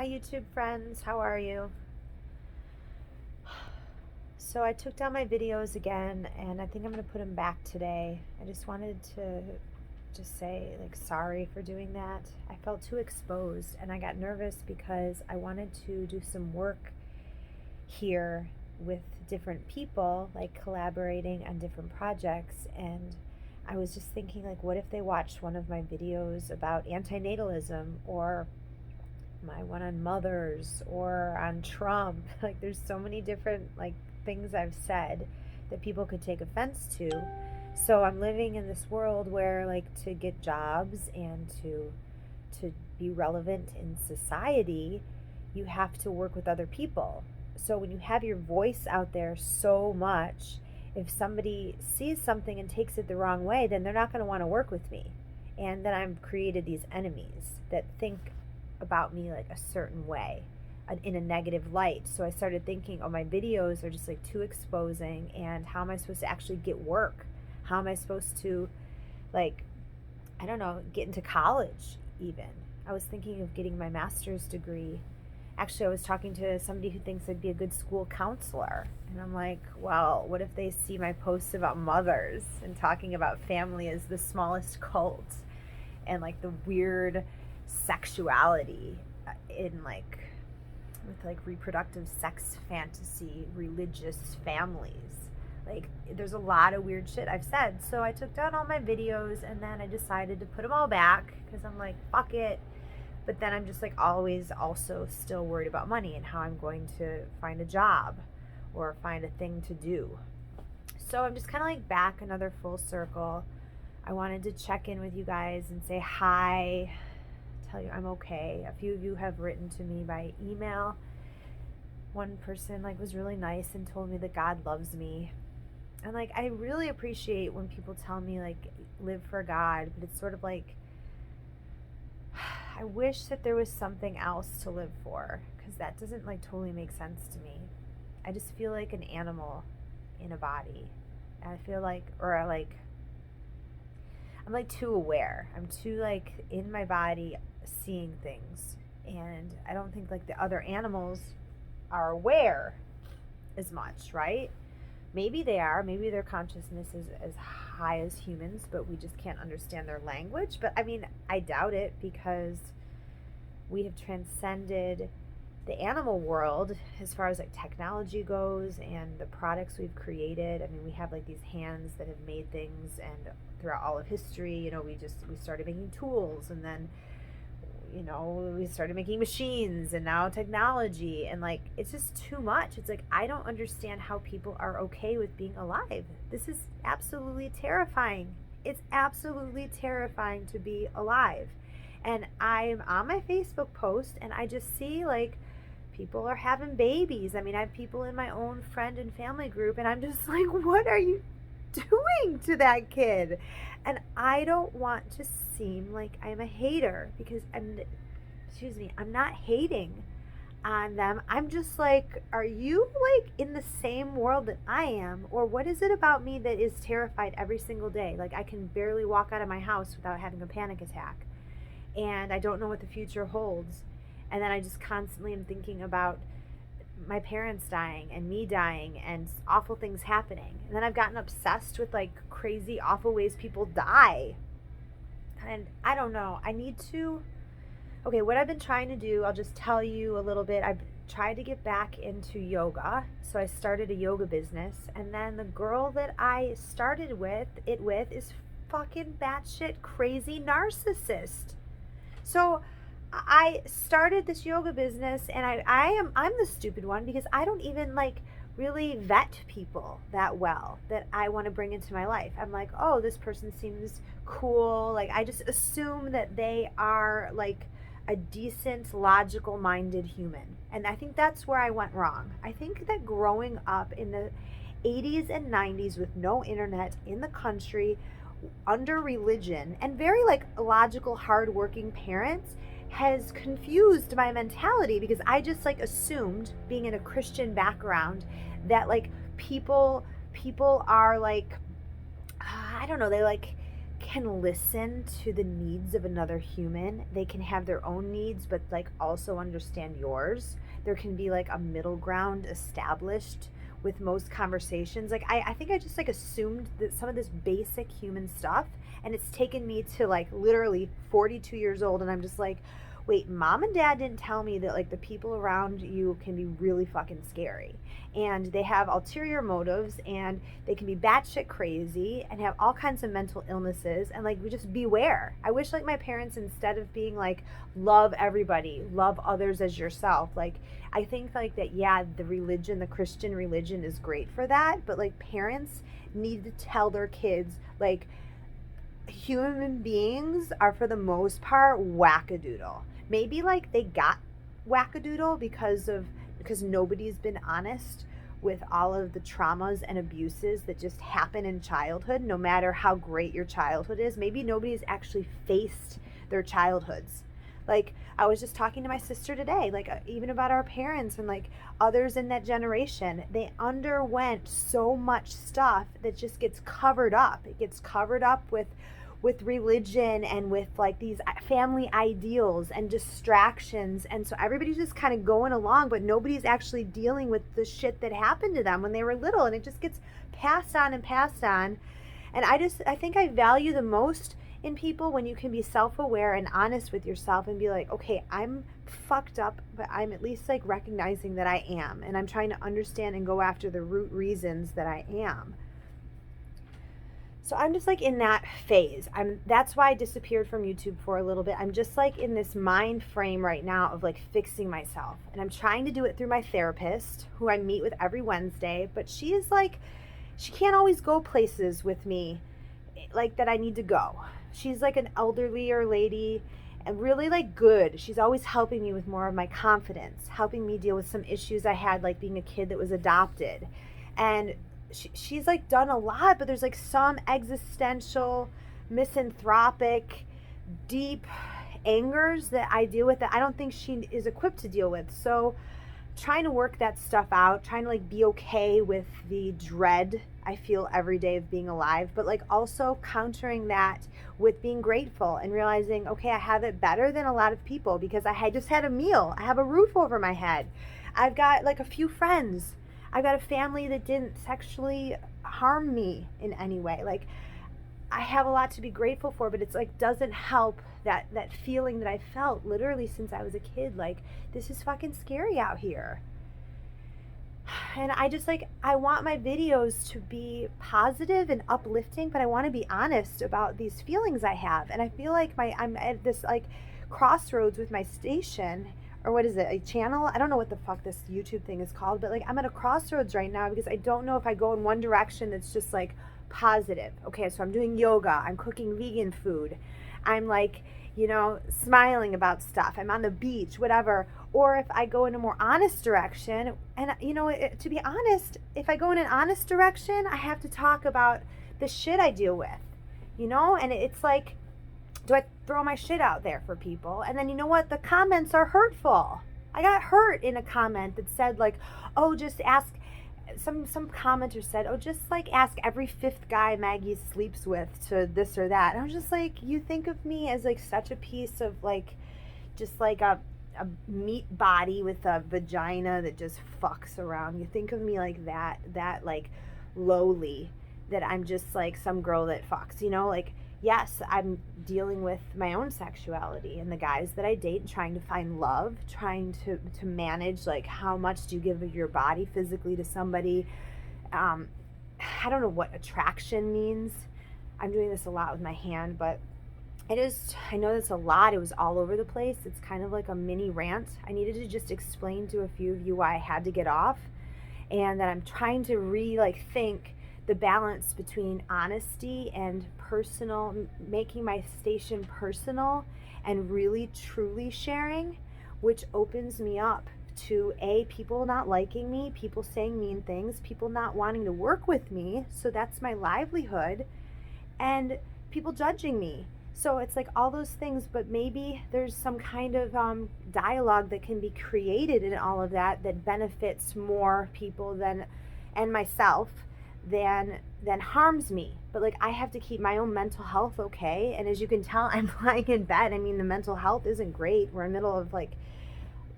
Hi YouTube friends, how are you? So I took down my videos again and I think I'm going to put them back today. I just wanted to just say sorry for doing that. I felt too exposed and I got nervous because I wanted to do some work here with different people, like collaborating on different projects, and I was just thinking what if they watched one of my videos about antinatalism or my one on mothers or on Trump. There's so many different things I've said that people could take offense to. So I'm living in this world where to get jobs and to be relevant in society, you have to work with other people. So when you have your voice out there so much, if somebody sees something and takes it the wrong way, then they're not going to want to work with me. And then I've created these enemies that think about me a certain way, in a negative light. So I started thinking, oh, my videos are just too exposing, and how am I supposed to actually get work? How am I supposed to, I don't know, get into college even? I was thinking of getting my master's degree. Actually, I was talking to somebody who thinks I'd be a good school counselor. And I'm like, well, what if they see my posts about mothers and talking about family as the smallest cult, and the weird sexuality in with reproductive sex fantasy religious families. There's a lot of weird shit I've said. So I took down all my videos and then I decided to put them all back because I'm like, fuck it. But then I'm just always also still worried about money and how I'm going to find a job or find a thing to do. So I'm just kind of back another full circle. I wanted to check in with you guys and say hi, tell you I'm okay. A few of you have written to me by email. One person was really nice and told me that God loves me. And I really appreciate when people tell me live for God, but it's sort of I wish that there was something else to live for, because that doesn't totally make sense to me. I just feel like an animal in a body. And I feel I'm too aware. I'm too in my body seeing things. And I don't think the other animals are aware as much, right? Maybe they are. Maybe their consciousness is as high as humans, but we just can't understand their language. But I mean, I doubt it, because we have transcended the animal world as far as technology goes and the products we've created. I mean, we have these hands that have made things, and throughout all of history, we started making tools, and then we started making machines, and now technology, and it's just too much. It's I don't understand how people are okay with being alive. This is absolutely terrifying. It's absolutely terrifying to be alive. And I'm on my Facebook post and I just see people are having babies. I mean, I have people in my own friend and family group, and I'm just what are you doing to that kid? And I don't want to seem like I'm a hater, because I'm not hating on them. I'm just are you in the same world that I am? Or what is it about me that is terrified every single day? I can barely walk out of my house without having a panic attack. And I don't know what the future holds. And then I just constantly am thinking about my parents dying and me dying and awful things happening. And then I've gotten obsessed with crazy, awful ways people die. And I don't know. I need to. Okay, what I've been trying to do, I'll just tell you a little bit. I've tried to get back into yoga. So I started a yoga business. And then the girl that I started with is fucking batshit crazy narcissist. So I started this yoga business, and I'm the stupid one, because I don't even really vet people that well that I want to bring into my life. I'm oh, this person seems cool. I just assume that they are a decent, logical minded human. And I think that's where I went wrong. I think that growing up in the 80s and 90s with no internet in the country, under religion, and very logical, hardworking parents, has confused my mentality, because I just assumed, being in a Christian background, that people are I don't know, they can listen to the needs of another human. They can have their own needs, but like also understand yours. There can be like a middle ground established with most conversations. Like I think I just like assumed that some of this basic human stuff, and it's taken me to like literally 42 years old, and I'm just like, wait, mom and dad didn't tell me that like the people around you can be really fucking scary, and they have ulterior motives, and they can be batshit crazy and have all kinds of mental illnesses, and like we just beware. I wish like my parents, instead of being like love everybody, love others as yourself, like I think like that, yeah, the religion, the Christian religion is great for that, but like parents need to tell their kids like human beings are for the most part wackadoodle. Maybe like they got wackadoodle because nobody's been honest with all of the traumas and abuses that just happen in childhood, no matter how great your childhood is. Maybe nobody's actually faced their childhoods. Like I was just talking to my sister today, like even about our parents and like others in that generation. They underwent so much stuff that just gets covered up. It gets covered up with religion and with like these family ideals and distractions, and so everybody's just kind of going along, but nobody's actually dealing with the shit that happened to them when they were little, and it just gets passed on and passed on. And I think I value the most in people when you can be self-aware and honest with yourself and be like, okay, I'm fucked up, but I'm at least like recognizing that I am, and I'm trying to understand and go after the root reasons that I am. So I'm just like in that phase. That's why I disappeared from YouTube for a little bit. I'm just like in this mind frame right now of like fixing myself. And I'm trying to do it through my therapist, who I meet with every Wednesday, but she is like, she can't always go places with me like that I need to go. She's like an elderlier lady and really like good. She's always helping me with more of my confidence, helping me deal with some issues I had, like being a kid that was adopted. And she's like done a lot, but there's like some existential, misanthropic, deep angers that I deal with that I don't think she is equipped to deal with. So trying to work that stuff out, trying to like be okay with the dread I feel every day of being alive, but like also countering that with being grateful and realizing, okay, I have it better than a lot of people because I just had a meal. I have a roof over my head. I've got like a few friends. I've got a family that didn't sexually harm me in any way. Like I have a lot to be grateful for, but it's like doesn't help that feeling that I felt literally since I was a kid. Like this is fucking scary out here. And I just like, I want my videos to be positive and uplifting, but I want to be honest about these feelings I have. And I feel like I'm at this like crossroads with my station, or what is it, a channel? I don't know what the fuck this YouTube thing is called, but like I'm at a crossroads right now because I don't know if I go in one direction that's just like positive. Okay, so I'm doing yoga, I'm cooking vegan food, I'm like, you know, smiling about stuff, I'm on the beach, whatever. Or if I go in a more honest direction, and you know, to be honest, if I go in an honest direction, I have to talk about the shit I deal with, you know, and it's like, do I throw my shit out there for people? And then you know what? The comments are hurtful. I got hurt in a comment that said like, oh, just ask, some commenter said, oh, just like ask every fifth guy Maggie sleeps with to this or that. And I was just like, you think of me as like such a piece of like, just like a meat body with a vagina that just fucks around. You think of me like that like lowly, that I'm just like some girl that fucks, you know, like, yes, I'm dealing with my own sexuality and the guys that I date, trying to find love, trying to manage like how much do you give of your body physically to somebody. I don't know what attraction means. I'm doing this a lot with my hand, but I know that's a lot. It was all over the place. It's kind of like a mini rant. I needed to just explain to a few of you why I had to get off, and that I'm trying to think the balance between honesty and personal, making my station personal and really truly sharing, which opens me up to people not liking me, people saying mean things, people not wanting to work with me, so that's my livelihood, and people judging me. So it's like all those things, but maybe there's some kind of dialogue that can be created in all of that benefits more people and myself than harms me. But like, I have to keep my own mental health okay. And as you can tell, I'm lying in bed. I mean, the mental health isn't great. We're in the middle of like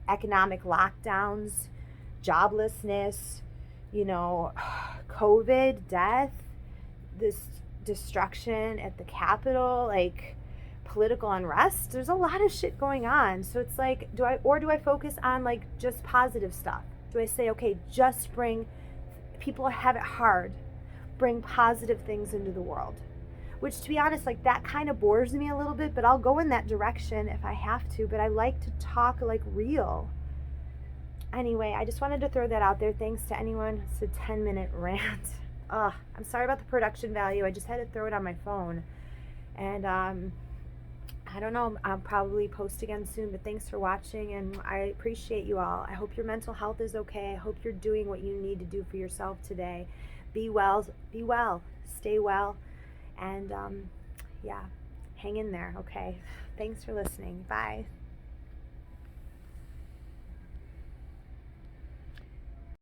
economic lockdowns, joblessness, you know, COVID, death, this destruction at the Capitol, like political unrest. There's a lot of shit going on. So it's like, do I focus on like just positive stuff? Do I say, okay, just bring, people have it hard, bring positive things into the world? Which, to be honest, like that kind of bores me a little bit, but I'll go in that direction if I have to. But I like to talk like real. Anyway, I just wanted to throw that out there. Thanks to anyone. It's a 10-minute rant. Ugh, I'm sorry about the production value. I just had to throw it on my phone. And I don't know, I'll probably post again soon, but thanks for watching, and I appreciate you all. I hope your mental health is okay. I hope you're doing what you need to do for yourself today. Be well, stay well, and yeah, hang in there, okay? Thanks for listening. Bye.